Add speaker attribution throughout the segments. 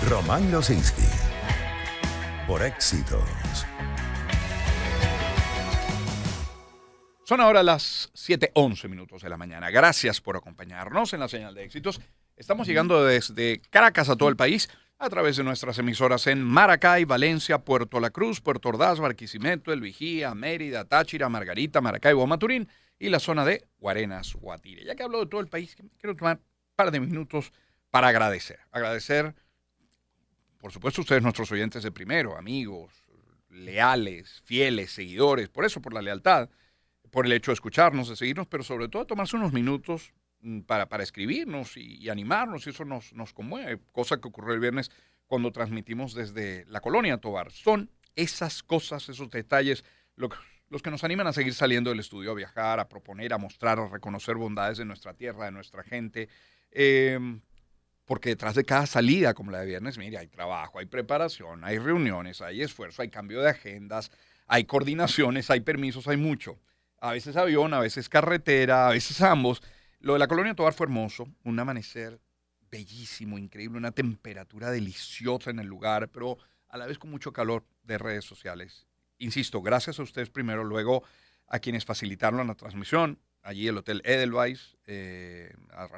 Speaker 1: Román Losinski. Por Éxitos.
Speaker 2: Son ahora las 7:11 de la mañana. Gracias por acompañarnos en la señal de Éxitos. Estamos llegando desde Caracas a todo el país a través de nuestras emisoras en Maracay, Valencia, Puerto La Cruz, Puerto Ordaz, Barquisimeto, El Vigía, Mérida, Táchira, Margarita, Maracaibo, Maturín y la zona de Guarenas, Guatire. Ya que hablo de todo el país, quiero tomar un par de minutos para agradecer. Agradecer, por supuesto, a ustedes, nuestros oyentes de primero, amigos, leales, fieles, seguidores, por eso, por la lealtad, por el hecho de escucharnos, de seguirnos, pero sobre todo tomarse unos minutos para escribirnos y animarnos, y eso nos conmueve, cosa que ocurrió el viernes cuando transmitimos desde la Colonia Tovar. Son esas cosas, esos detalles, los que nos animan a seguir saliendo del estudio, a viajar, a proponer, a mostrar, a reconocer bondades de nuestra tierra, de nuestra gente, porque detrás de cada salida, como la de viernes, mire, hay trabajo, hay preparación, hay reuniones, hay esfuerzo, hay cambio de agendas, hay coordinaciones, hay permisos, hay mucho. A veces avión, a veces carretera, a veces ambos. Lo de la Colonia Tovar fue hermoso, un amanecer bellísimo, increíble, una temperatura deliciosa en el lugar, pero a la vez con mucho calor de redes sociales. Insisto, gracias a ustedes primero, luego a quienes facilitaron la transmisión. Allí el Hotel Edelweiss,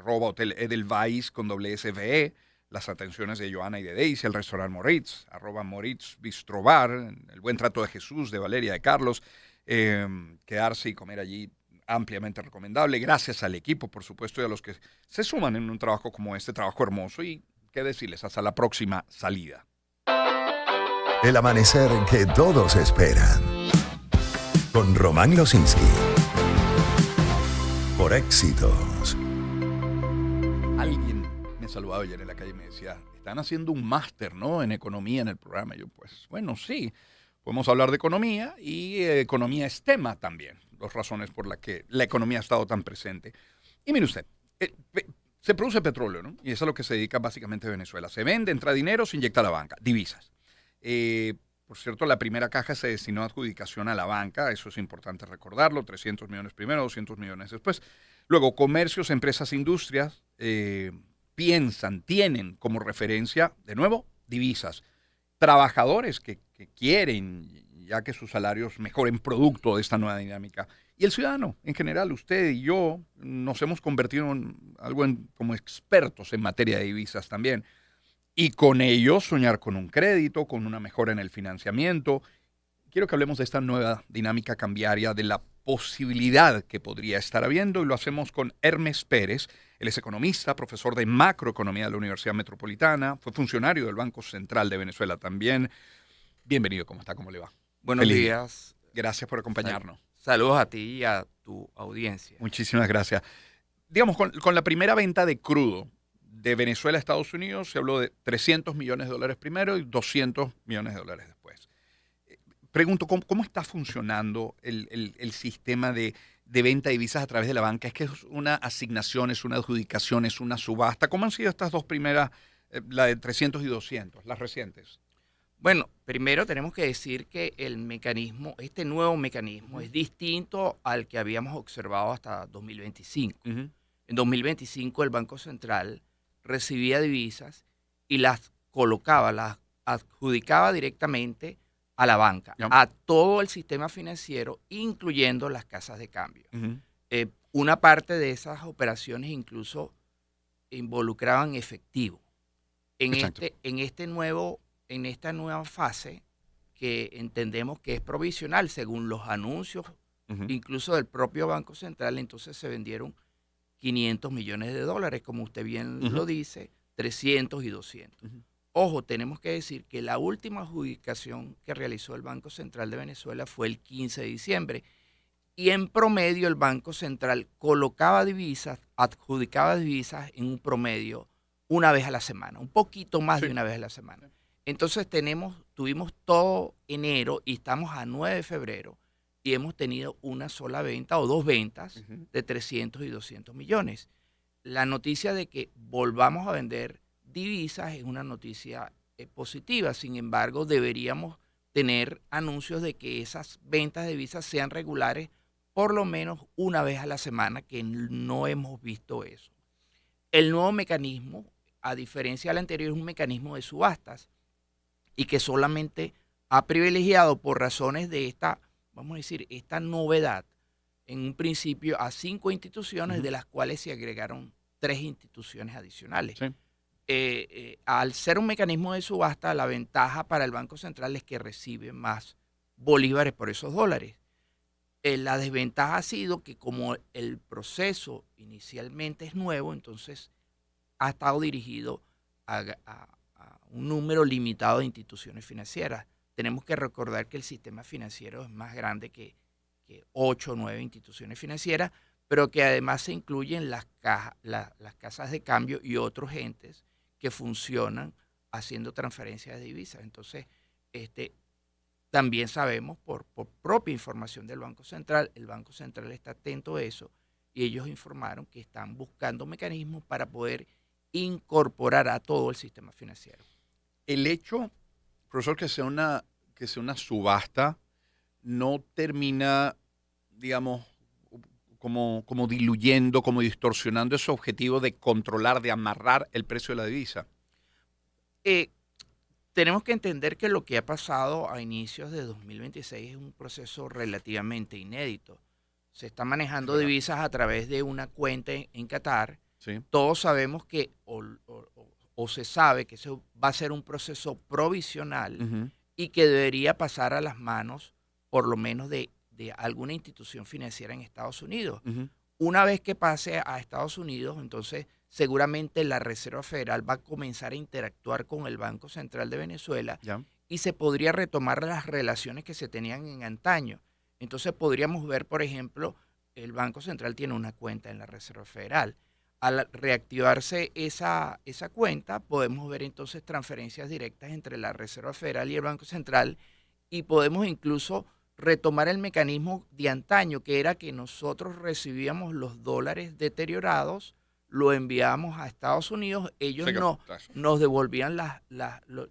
Speaker 2: @Hotel Edelweiss con SVE, las atenciones de Joana y de Daisy, el restaurante Moritz, @Moritz Bistrobar, el buen trato de Jesús, de Valeria, de Carlos. Quedarse y comer allí ampliamente recomendable. Gracias al equipo, por supuesto, y a los que se suman en un trabajo como este, trabajo hermoso. Y qué decirles, hasta la próxima salida.
Speaker 1: El amanecer que todos esperan. Con Román Losinski. Por Éxitos.
Speaker 2: Alguien me saludaba ayer en la calle y me decía, están haciendo un máster, ¿no?, en economía en el programa. Y yo, pues, bueno, sí. Podemos hablar de economía y economía es tema también, dos razones por las que la economía ha estado tan presente. Y mire usted, se produce petróleo, ¿no? Y eso es a lo que se dedica básicamente Venezuela. Se vende, entra dinero, se inyecta a la banca, divisas. Por cierto, la primera caja se destinó a adjudicación a la banca, eso es importante recordarlo, 300 millones primero, 200 millones después. Luego, comercios, empresas, industrias tienen como referencia, de nuevo, divisas. Trabajadores que quieren ya que sus salarios mejoren producto de esta nueva dinámica. Y el ciudadano, en general, usted y yo, nos hemos convertido en algo como expertos en materia de divisas también. Y con ello soñar con un crédito, con una mejora en el financiamiento. Quiero que hablemos de esta nueva dinámica cambiaria, de la posibilidad que podría estar habiendo, y lo hacemos con Hermes Pérez. Él es economista, profesor de macroeconomía de la Universidad Metropolitana, fue funcionario del Banco Central de Venezuela también. Bienvenido, ¿cómo está? ¿Cómo le va?
Speaker 3: Buenos días.
Speaker 2: Gracias por acompañarnos.
Speaker 3: Saludos a ti y a tu audiencia.
Speaker 2: Muchísimas gracias. Digamos, con la primera venta de crudo de Venezuela a Estados Unidos, se habló de $300 millones primero y $200 millones después. Pregunto, ¿cómo está funcionando el sistema de venta de divisas a través de la banca? ¿Es que es una asignación, es una adjudicación, es una subasta? ¿Cómo han sido estas dos primeras, la de 300 y 200, las recientes?
Speaker 3: Bueno, primero tenemos que decir que el mecanismo, este nuevo mecanismo, es distinto al que habíamos observado hasta 2025. En 2025 el Banco Central recibía divisas y las colocaba, las adjudicaba directamente a la banca, a todo el sistema financiero, incluyendo las casas de cambio. Una parte de esas operaciones incluso involucraban efectivo. En esta nueva fase, que entendemos que es provisional, según los anuncios, incluso del propio Banco Central, entonces se vendieron $500 millones, como usted bien lo dice, 300 y 200. Ojo, tenemos que decir que la última adjudicación que realizó el Banco Central de Venezuela fue el 15 de diciembre, y en promedio el Banco Central colocaba divisas, adjudicaba divisas en un promedio una vez a la semana, un poquito más de una vez a la semana. Entonces tuvimos todo enero y estamos a 9 de febrero y hemos tenido una sola venta o dos ventas de 300 y 200 millones. La noticia de que volvamos a vender divisas es una noticia positiva. Sin embargo, deberíamos tener anuncios de que esas ventas de divisas sean regulares por lo menos una vez a la semana, que no hemos visto eso. El nuevo mecanismo a diferencia del anterior, es un mecanismo de subastas y que solamente ha privilegiado por razones de esta, vamos a decir, esta novedad, en un principio a 5 instituciones, de las cuales se agregaron 3 instituciones adicionales.
Speaker 2: Sí.
Speaker 3: Al ser un mecanismo de subasta, la ventaja para el Banco Central es que recibe más bolívares por esos dólares. La desventaja ha sido que como el proceso inicialmente es nuevo, entonces ha estado dirigido a un número limitado de instituciones financieras. Tenemos que recordar que el sistema financiero es más grande que 8 o 9 instituciones financieras, pero que además se incluyen las casas de cambio y otros entes que funcionan haciendo transferencias de divisas. Entonces, también sabemos por propia información del Banco Central, el Banco Central está atento a eso y ellos informaron que están buscando mecanismos para poder incorporar a todo el sistema financiero.
Speaker 2: El hecho, profesor, que sea una subasta, no termina, digamos, como diluyendo, como distorsionando ese objetivo de controlar, de amarrar el precio de la divisa.
Speaker 3: Tenemos que entender que lo que ha pasado a inicios de 2026 es un proceso relativamente inédito. Se está manejando divisas a través de una cuenta en Qatar.
Speaker 2: Sí.
Speaker 3: Todos sabemos que, o se sabe que eso va a ser un proceso provisional y que debería pasar a las manos, por lo menos, de alguna institución financiera en Estados Unidos. Una vez que pase a Estados Unidos, entonces seguramente la Reserva Federal va a comenzar a interactuar con el Banco Central de Venezuela y se podría retomar las relaciones que se tenían en antaño. Entonces podríamos ver, por ejemplo, el Banco Central tiene una cuenta en la Reserva Federal. Al reactivarse esa cuenta, podemos ver entonces transferencias directas entre la Reserva Federal y el Banco Central y podemos incluso retomar el mecanismo de antaño, que era que nosotros recibíamos los dólares deteriorados, lo enviábamos a Estados Unidos, ellos nos devolvían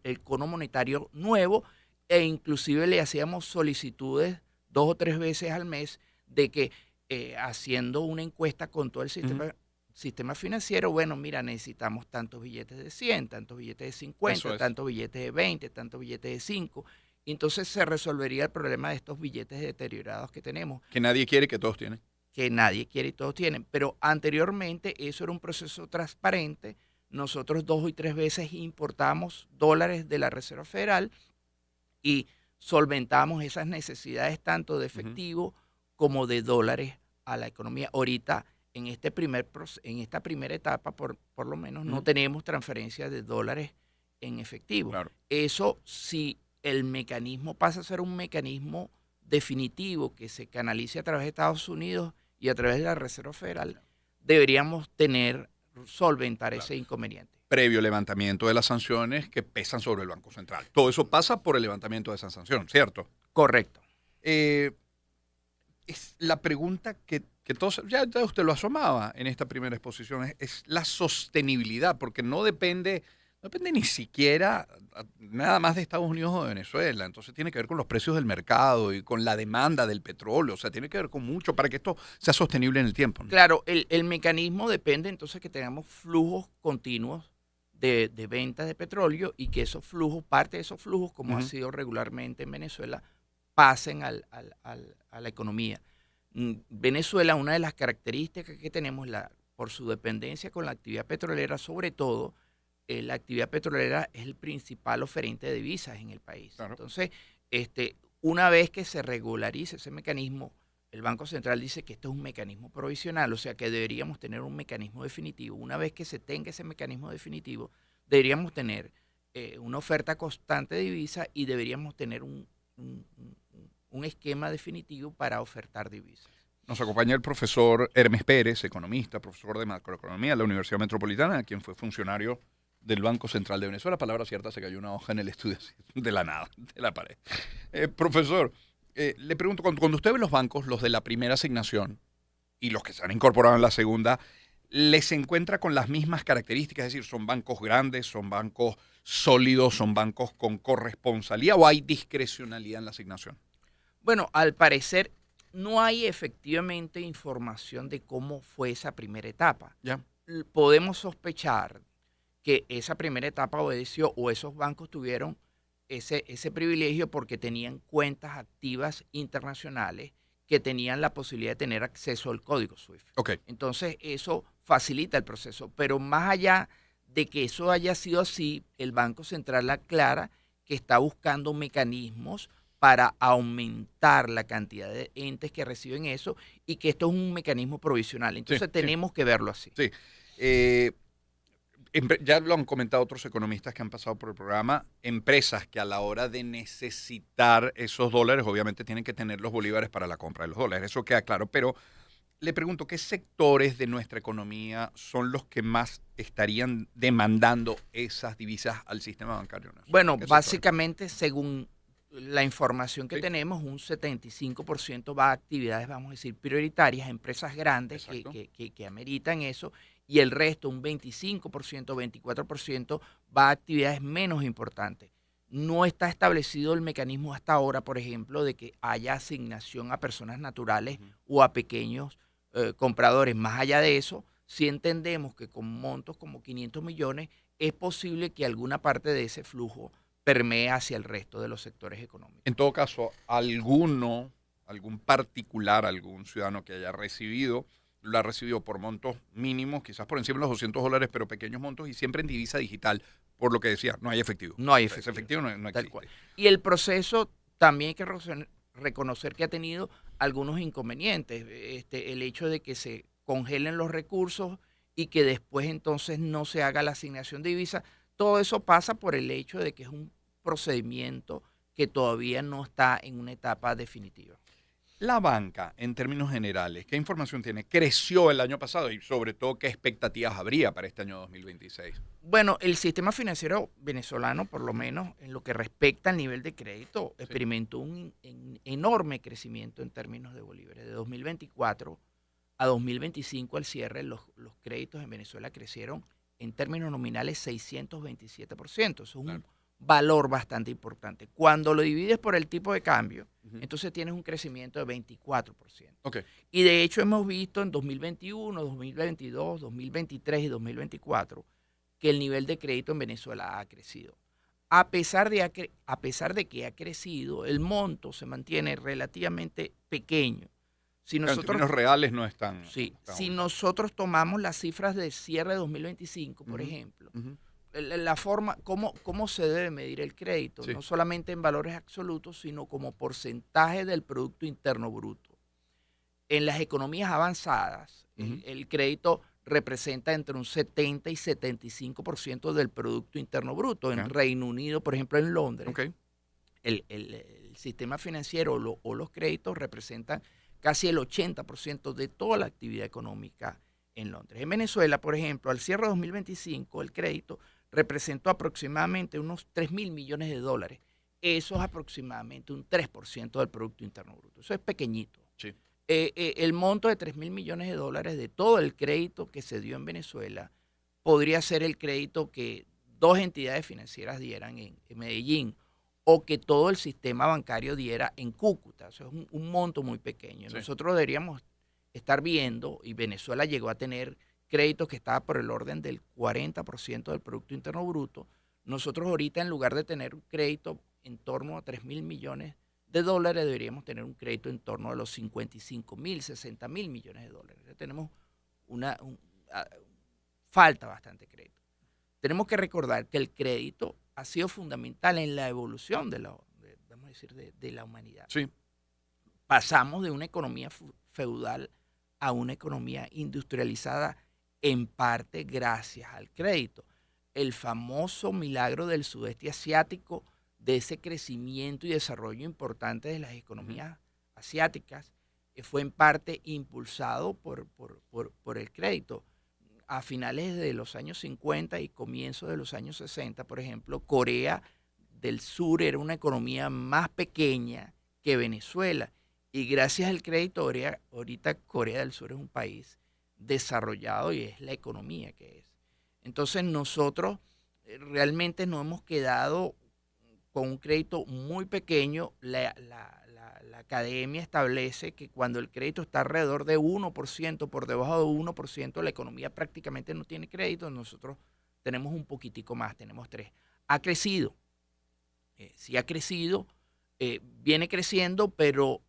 Speaker 3: el cono monetario nuevo e inclusive le hacíamos solicitudes 2 o 3 veces al mes de que haciendo una encuesta con todo el sistema financiero, bueno, mira, necesitamos tantos billetes de 100, tantos billetes de 50, tantos billetes de 20, tantos billetes de 5. Entonces se resolvería el problema de estos billetes deteriorados que tenemos.
Speaker 2: Que nadie quiere, que todos tienen.
Speaker 3: Que nadie quiere y todos tienen. Pero anteriormente eso era un proceso transparente. Nosotros 2 y 3 veces importamos dólares de la Reserva Federal y solventamos esas necesidades tanto de efectivo como de dólares a la economía. Ahorita, en esta primera etapa, por lo menos, no tenemos transferencias de dólares en efectivo.
Speaker 2: Claro.
Speaker 3: Eso sí. El mecanismo pasa a ser un mecanismo definitivo que se canalice a través de Estados Unidos y a través de la Reserva Federal, deberíamos solventar ese inconveniente.
Speaker 2: Previo levantamiento de las sanciones que pesan sobre el Banco Central. Todo eso pasa por el levantamiento de esa sanción, ¿cierto?
Speaker 3: Correcto.
Speaker 2: Es la pregunta que todos, ya usted lo asomaba en esta primera exposición, es la sostenibilidad, porque no depende ni siquiera nada más de Estados Unidos o de Venezuela. Entonces tiene que ver con los precios del mercado y con la demanda del petróleo. O sea, tiene que ver con mucho para que esto sea sostenible en el tiempo, ¿no?
Speaker 3: Claro, el mecanismo depende entonces que tengamos flujos continuos de ventas de petróleo y que esos flujos, parte de esos flujos, como ha sido regularmente en Venezuela, pasen a la economía. Venezuela, una de las características que tenemos por su dependencia con la actividad petrolera, sobre todo, la actividad petrolera es el principal oferente de divisas en el país. Claro. Entonces, una vez que se regularice ese mecanismo, el Banco Central dice que esto es un mecanismo provisional, o sea que deberíamos tener un mecanismo definitivo. Una vez que se tenga ese mecanismo definitivo, deberíamos tener una oferta constante de divisas y deberíamos tener un esquema definitivo para ofertar divisas.
Speaker 2: Nos acompaña el profesor Hermes Pérez, economista, profesor de macroeconomía de la Universidad Metropolitana, quien fue funcionario del Banco Central de Venezuela. Palabra cierta, se cayó una hoja en el estudio de la nada, de la pared. Profesor, le pregunto, cuando usted ve los bancos, los de la primera asignación y los que se han incorporado en la segunda, ¿les encuentra con las mismas características? Es decir, ¿son bancos grandes, son bancos sólidos, son bancos con corresponsalía o hay discrecionalidad en la asignación?
Speaker 3: Bueno, al parecer no hay efectivamente información de cómo fue esa primera etapa.
Speaker 2: ¿Ya?
Speaker 3: Podemos sospechar que esa primera etapa obedeció o esos bancos tuvieron ese privilegio porque tenían cuentas activas internacionales que tenían la posibilidad de tener acceso al código SWIFT.
Speaker 2: Ok.
Speaker 3: Entonces, eso facilita el proceso. Pero más allá de que eso haya sido así, el Banco Central aclara que está buscando mecanismos para aumentar la cantidad de entes que reciben eso y que esto es un mecanismo provisional. Entonces, tenemos que verlo así.
Speaker 2: Sí. Ya lo han comentado otros economistas que han pasado por el programa, empresas que a la hora de necesitar esos dólares, obviamente tienen que tener los bolívares para la compra de los dólares, eso queda claro, pero le pregunto, ¿qué sectores de nuestra economía son los que más estarían demandando esas divisas al sistema bancario nacional?
Speaker 3: Bueno,
Speaker 2: ¿Qué sectores?
Speaker 3: básicamente, según la información que
Speaker 2: Sí.
Speaker 3: tenemos, un 75% va a actividades, vamos a decir, prioritarias, empresas grandes
Speaker 2: Exacto.
Speaker 3: que ameritan eso, y el resto, un 25%, 24%, va a actividades menos importantes. No está establecido el mecanismo hasta ahora, por ejemplo, de que haya asignación a personas naturales o a pequeños compradores. Más allá de eso, sí entendemos que con montos como 500 millones es posible que alguna parte de ese flujo permee hacia el resto de los sectores económicos.
Speaker 2: En todo caso, algún particular, algún ciudadano que haya recibido, lo ha recibido por montos mínimos, quizás por encima de los $200, pero pequeños montos y siempre en divisa digital, por lo que decía, no hay efectivo.
Speaker 3: No hay
Speaker 2: Ese efectivo no
Speaker 3: tal
Speaker 2: existe.
Speaker 3: cual. Y el proceso también hay que reconocer que ha tenido algunos inconvenientes. El hecho de que se congelen los recursos y que después entonces no se haga la asignación de divisa, todo eso pasa por el hecho de que es un procedimiento que todavía no está en una etapa definitiva.
Speaker 2: La banca, en términos generales, ¿qué información tiene? ¿Creció el año pasado? Y sobre todo, ¿qué expectativas habría para este año 2026?
Speaker 3: Bueno, el sistema financiero venezolano, por lo menos en lo que respecta al nivel de crédito, experimentó un enorme crecimiento en términos de bolívares. De 2024 a 2025 al cierre, los créditos en Venezuela crecieron en términos nominales 627%. Eso es un valor bastante importante. Cuando lo divides por el tipo de cambio, entonces tienes un crecimiento de 24%.
Speaker 2: Okay.
Speaker 3: Y de hecho hemos visto en 2021, 2022, 2023 y 2024 que el nivel de crédito en Venezuela ha crecido. A pesar de que ha crecido, el monto se mantiene relativamente pequeño. Si nosotros,
Speaker 2: en términos reales no están.
Speaker 3: Sí, si nosotros tomamos las cifras de cierre de 2025, por ejemplo, la forma, cómo se debe medir el crédito, no solamente en valores absolutos, sino como porcentaje del Producto Interno Bruto. En las economías avanzadas, el crédito representa entre un 70 y 75% del Producto Interno Bruto. En Reino Unido, por ejemplo, en Londres, el sistema financiero o los créditos representan casi el 80% de toda la actividad económica en Londres. En Venezuela, por ejemplo, al cierre de 2025, el crédito representó aproximadamente unos 3.000 millones de dólares. Eso es aproximadamente un 3% del Producto Interno Bruto. Eso es pequeñito.
Speaker 2: Sí.
Speaker 3: El monto de 3.000 millones de dólares de todo el crédito que se dio en Venezuela podría ser el crédito que dos entidades financieras dieran en Medellín o que todo el sistema bancario diera en Cúcuta. O sea, es un monto muy pequeño. Nosotros deberíamos estar viendo, y Venezuela llegó a tener créditos que estaban por el orden del 40% del Producto Interno Bruto. Nosotros ahorita, en lugar de tener un crédito en torno a 3.000 millones de dólares, deberíamos tener un crédito en torno a los 55.000, 60.000 millones de dólares. Entonces, tenemos falta bastante crédito. Tenemos que recordar que el crédito ha sido fundamental en la evolución de la humanidad.
Speaker 2: Sí.
Speaker 3: Pasamos de una economía feudal a una economía industrializada, en parte gracias al crédito. El famoso milagro del sudeste asiático, de ese crecimiento y desarrollo importante de las economías asiáticas, fue en parte impulsado por el crédito. A finales de los años 50 y comienzos de los años 60, por ejemplo, Corea del Sur era una economía más pequeña que Venezuela. Y gracias al crédito, ahorita Corea del Sur es un país desarrollado y es la economía que es. Entonces nosotros realmente nos hemos quedado con un crédito muy pequeño. La academia establece que cuando el crédito está alrededor de 1%, por debajo de 1%, la economía prácticamente no tiene crédito. Nosotros tenemos un poquitico más, tenemos 3. Ha crecido, sí ha crecido, viene creciendo, pero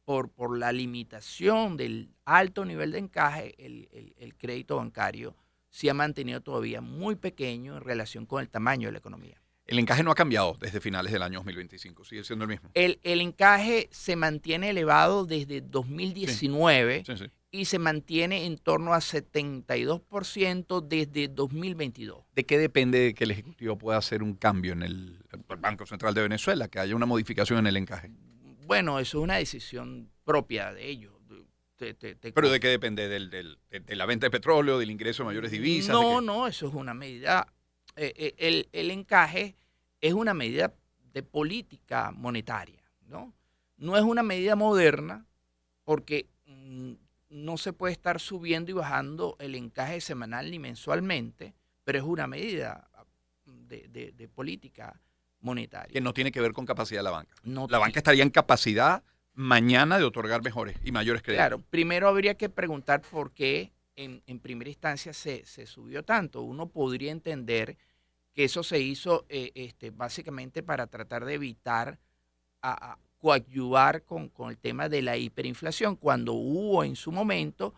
Speaker 3: por la limitación del alto nivel de encaje, el crédito bancario se ha mantenido todavía muy pequeño en relación con el tamaño de la economía.
Speaker 2: El encaje no ha cambiado desde finales del año 2025, sigue siendo el mismo.
Speaker 3: El encaje se mantiene elevado desde 2019
Speaker 2: Sí, sí.
Speaker 3: y se mantiene en torno a 72% desde 2022.
Speaker 2: ¿De qué depende que el Ejecutivo pueda hacer un cambio en el Banco Central de Venezuela, que haya una modificación en el encaje?
Speaker 3: Bueno, eso es una decisión propia de ellos.
Speaker 2: ¿Pero de qué depende? ¿De la venta de petróleo, del ingreso de mayores divisas?
Speaker 3: No, eso es una medida. El encaje es una medida de política monetaria, ¿no? No es una medida moderna porque no se puede estar subiendo y bajando el encaje semanal ni mensualmente, pero es una medida de política monetaria.
Speaker 2: Que no tiene que ver con capacidad de la banca.
Speaker 3: No
Speaker 2: La banca estaría en capacidad mañana de otorgar mejores y mayores créditos.
Speaker 3: Claro, primero habría que preguntar por qué en primera instancia se subió tanto. Uno podría entender que eso se hizo básicamente para tratar de evitar coadyuvar con el tema de la hiperinflación cuando hubo en su momento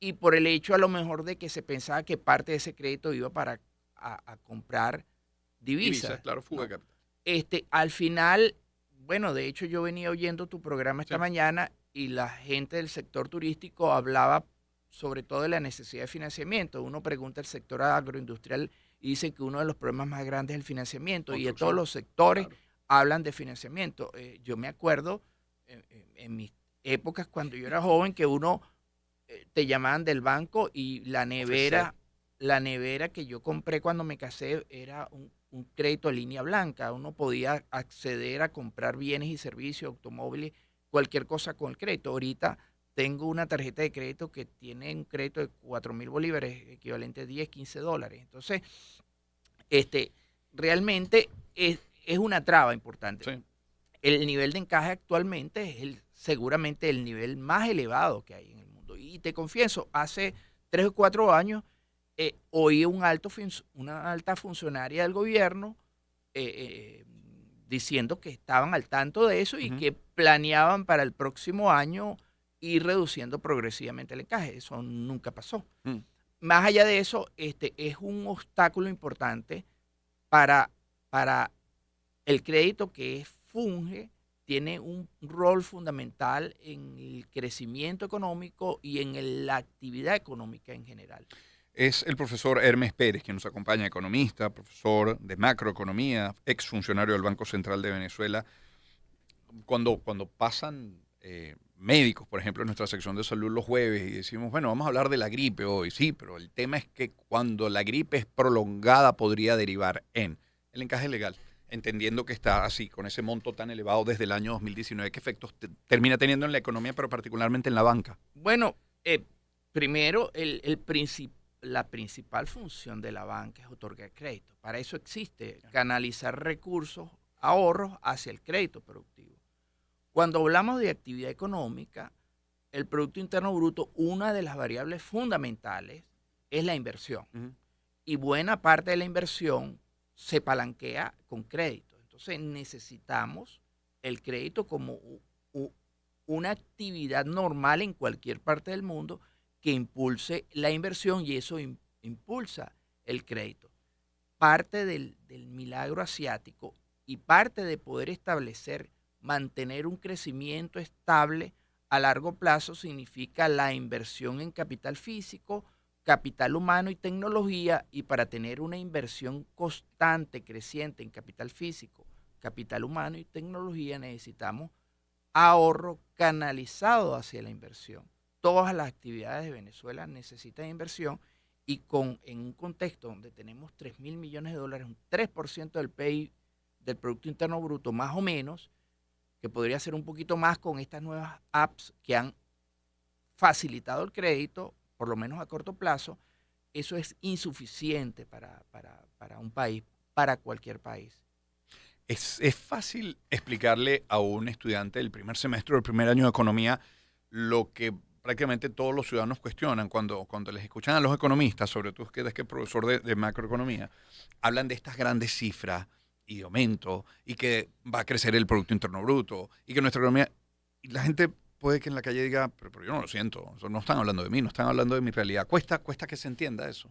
Speaker 3: y por el hecho a lo mejor de que se pensaba que parte de ese crédito iba para a comprar divisas.
Speaker 2: Claro, fuga de
Speaker 3: ¿no?
Speaker 2: capital.
Speaker 3: Al final, bueno, de hecho yo venía oyendo tu programa esta
Speaker 2: Sí.
Speaker 3: mañana y la gente del sector turístico hablaba sobre todo de la necesidad de financiamiento. Uno pregunta al sector agroindustrial y dice que uno de los problemas más grandes es el financiamiento y de todos los sectores
Speaker 2: Claro.
Speaker 3: hablan de financiamiento. Yo me acuerdo en mis épocas cuando yo era joven que uno te llamaban del banco y la nevera que yo compré cuando me casé era un crédito de línea blanca. Uno podía acceder a comprar bienes y servicios, automóviles, cualquier cosa con el crédito. Ahorita tengo una tarjeta de crédito que tiene un crédito de 4,000 bolívares, equivalente a 10, 15 dólares. Entonces, realmente es una traba importante.
Speaker 2: Sí.
Speaker 3: El nivel de encaje actualmente es seguramente el nivel más elevado que hay en el mundo. Y te confieso, hace 3 o 4 años oí una alta funcionaria del gobierno diciendo que estaban al tanto de eso y que planeaban para el próximo año ir reduciendo progresivamente el encaje. Eso nunca pasó. Más allá de eso, es un obstáculo importante para el crédito que funge, tiene un rol fundamental en el crecimiento económico y en la actividad económica en general.
Speaker 2: Es el profesor Hermes Pérez, quien nos acompaña, economista, profesor de macroeconomía, exfuncionario del Banco Central de Venezuela. Cuando pasan médicos, por ejemplo, en nuestra sección de salud los jueves y decimos, bueno, vamos a hablar de la gripe hoy, sí, pero el tema es que cuando la gripe es prolongada podría derivar en el encaje legal, entendiendo que está así, con ese monto tan elevado desde el año 2019, ¿qué efectos termina teniendo en la economía, pero particularmente en la banca?
Speaker 3: Bueno, primero, la principal función de la banca es otorgar crédito. Para eso existe, canalizar recursos, ahorros hacia el crédito productivo. Cuando hablamos de actividad económica, el Producto Interno Bruto, una de las variables fundamentales es la inversión. Y buena parte de la inversión se palanquea con crédito. Entonces necesitamos el crédito como una actividad normal en cualquier parte del mundo que impulse la inversión y eso impulsa el crédito. Parte del milagro asiático y parte de poder mantener un crecimiento estable a largo plazo significa la inversión en capital físico, capital humano y tecnología, y para tener una inversión constante, creciente en capital físico, capital humano y tecnología necesitamos ahorro canalizado hacia la inversión. Todas las actividades de Venezuela necesitan inversión y en un contexto donde tenemos 3,000 millones de dólares, un 3% del PIB, del Producto Interno Bruto más o menos, que podría ser un poquito más con estas nuevas apps que han facilitado el crédito, por lo menos a corto plazo, eso es insuficiente para un país, para cualquier país.
Speaker 2: Es fácil explicarle a un estudiante del primer semestre o del primer año de economía lo que prácticamente todos los ciudadanos cuestionan cuando les escuchan a los economistas, sobre todo que es profesor de macroeconomía, hablan de estas grandes cifras y de aumento y que va a crecer el Producto Interno Bruto y que nuestra economía... Y la gente puede que en la calle diga, pero yo no lo siento, no están hablando de mí, no están hablando de mi realidad. Cuesta que se entienda eso.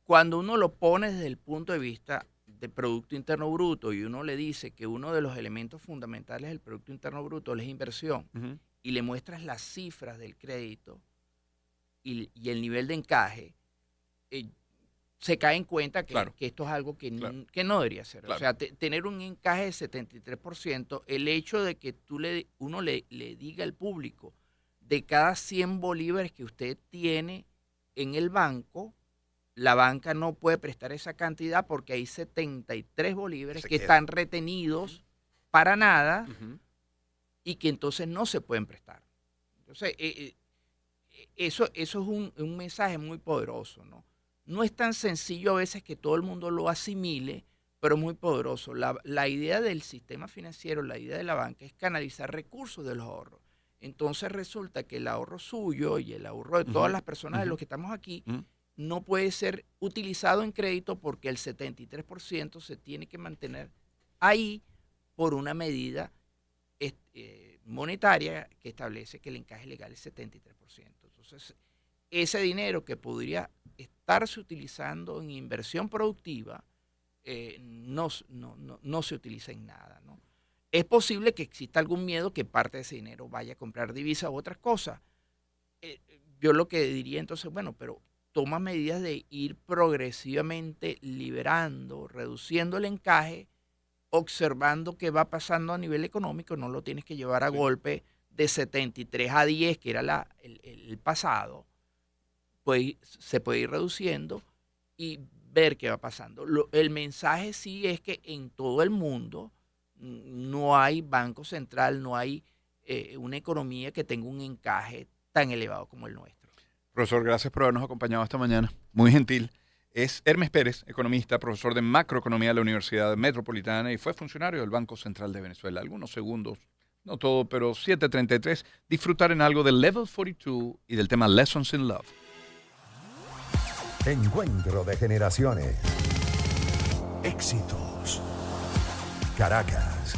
Speaker 3: Cuando uno lo pone desde el punto de vista de Producto Interno Bruto y uno le dice que uno de los elementos fundamentales del Producto Interno Bruto es la inversión, y le muestras las cifras del crédito y el nivel de encaje, se cae en cuenta que esto es algo que no debería ser. Claro. O sea, tener un encaje de 73%, el hecho de que uno le diga al público, de cada 100 bolívares que usted tiene en el banco, la banca no puede prestar esa cantidad porque hay 73 bolívares que están retenidos para nada y que entonces no se pueden prestar. Entonces, eso es un mensaje muy poderoso, ¿no? No es tan sencillo a veces que todo el mundo lo asimile, pero es muy poderoso. La idea del sistema financiero, la idea de la banca es canalizar recursos de los ahorros. Entonces resulta que el ahorro suyo y el ahorro de todas las personas de los que estamos aquí no puede ser utilizado en crédito porque el 73% se tiene que mantener ahí por una medida monetaria que establece que el encaje legal es 73%. Entonces, ese dinero que podría estarse utilizando en inversión productiva no se utiliza en nada, ¿no? Es posible que exista algún miedo que parte de ese dinero vaya a comprar divisas u otras cosas. Yo lo que diría entonces, bueno, pero toma medidas de ir progresivamente liberando, reduciendo el encaje, observando qué va pasando a nivel económico, no lo tienes que llevar a golpe de 73 a 10, que era el pasado, pues se puede ir reduciendo y ver qué va pasando. El mensaje sí es que en todo el mundo no hay banco central, no hay una economía que tenga un encaje tan elevado como el nuestro.
Speaker 2: Profesor, gracias por habernos acompañado esta mañana. Muy gentil. Es Hermes Pérez, economista, profesor de macroeconomía de la Universidad Metropolitana y fue funcionario del Banco Central de Venezuela. Algunos segundos, no todo, pero 7:33. Disfrutar en algo del Level 42 y del tema Lessons in Love.
Speaker 1: Encuentro de generaciones. Éxitos. Caracas.